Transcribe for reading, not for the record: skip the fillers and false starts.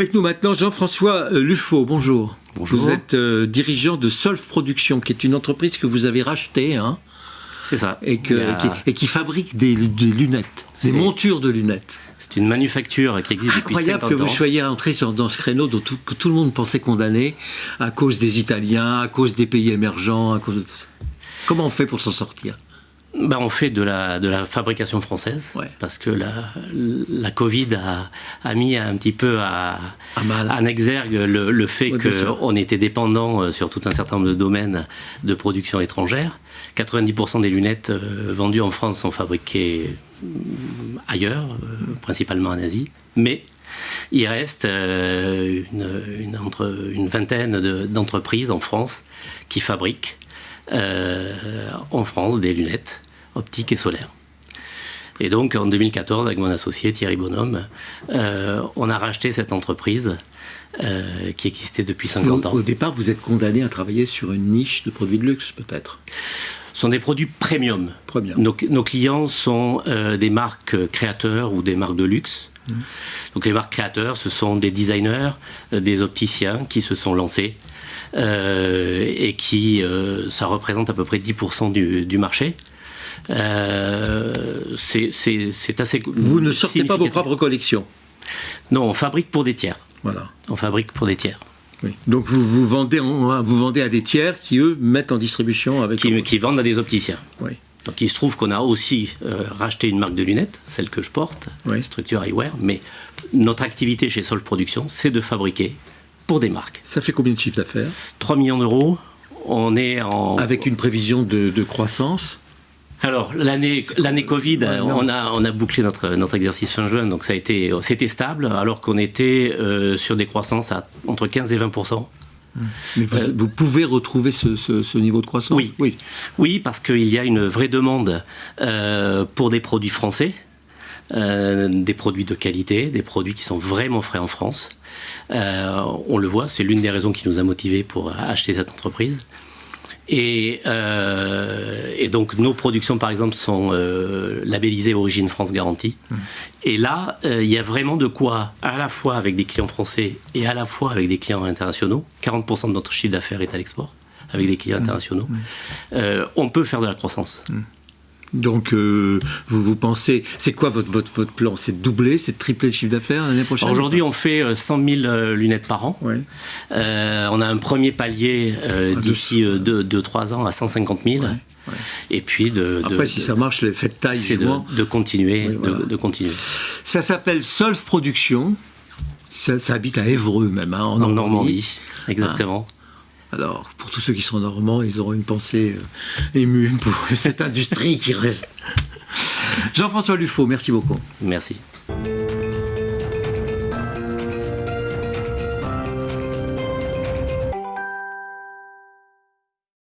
Avec nous maintenant Jean-François Luffaut, bonjour. Bonjour. Vous êtes dirigeant de Solf Production, qui est une entreprise que vous avez rachetée, hein, c'est ça. et qui fabrique des lunettes, des montures de lunettes. C'est une manufacture qui existe depuis 50 ans. Incroyable que vous soyez entré dans ce créneau que tout le monde pensait condamné à cause des Italiens, à cause des pays émergents, à cause de tout ça. Comment on fait pour s'en sortir ? On fait de la fabrication française, parce que la Covid a mis un petit peu en exergue le fait qu'on était dépendant sur tout un certain nombre de domaines de production étrangère. 90% des lunettes vendues en France sont fabriquées ailleurs, principalement en Asie, mais il reste une vingtaine d'entreprises en France qui fabriquent en France des lunettes optiques et solaires. Et donc en 2014, avec mon associé Thierry Bonhomme, on a racheté cette entreprise qui existait depuis 50 ans. Au départ, vous êtes condamné à travailler sur une niche de produits de luxe, peut-être ? Ce sont des produits premium. Nos clients sont des marques créateurs ou des marques de luxe. Donc les marques créateurs, ce sont des designers, des opticiens qui se sont lancés et qui, ça représente à peu près 10% du marché. C'est assez. Vous ne sortez pas vos propres collections ? Non, on fabrique pour des tiers. Voilà. On fabrique pour des tiers. Oui. Donc vous vendez à des tiers qui, eux, mettent en distribution avec... Qui vendent à des opticiens. Oui. Donc il se trouve qu'on a aussi racheté une marque de lunettes, celle que je porte, Structure Eyewear, mais notre activité chez Solf Production, c'est de fabriquer pour des marques. Ça fait combien de chiffre d'affaires ? 3 millions d'euros. On est en... Avec une prévision de croissance ? Alors, l'année Covid, on a bouclé notre exercice fin juin, donc c'était stable, alors qu'on était sur des croissances entre 15 et 20%. Mais vous pouvez retrouver ce niveau de croissance ? Oui, parce qu'il y a une vraie demande pour des produits français, des produits de qualité, des produits qui sont vraiment frais en France. On le voit, c'est l'une des raisons qui nous a motivés pour acheter cette entreprise. Et donc nos productions par exemple sont labellisées Origine France Garantie. Et là il y a vraiment de quoi, à la fois avec des clients français et à la fois avec des clients internationaux. 40% de notre chiffre d'affaires est à l'export avec des clients internationaux. On peut faire de la croissance. Donc vous pensez, c'est quoi votre plan ? C'est de doubler, c'est de tripler le chiffre d'affaires l'année prochaine ? Aujourd'hui on fait 100 000 lunettes par an. On a un premier palier d'ici 2-3 ans à 150 000. Et puis après si ça marche, l'effet de taille, c'est de continuer, de continuer. Ça s'appelle Solf Production. Ça habite à Évreux même, hein, en Normandie. Exactement. Alors, pour tous ceux qui sont normands, ils auront une pensée émue pour cette industrie qui reste. Jean-François Luffaut, merci beaucoup. Merci.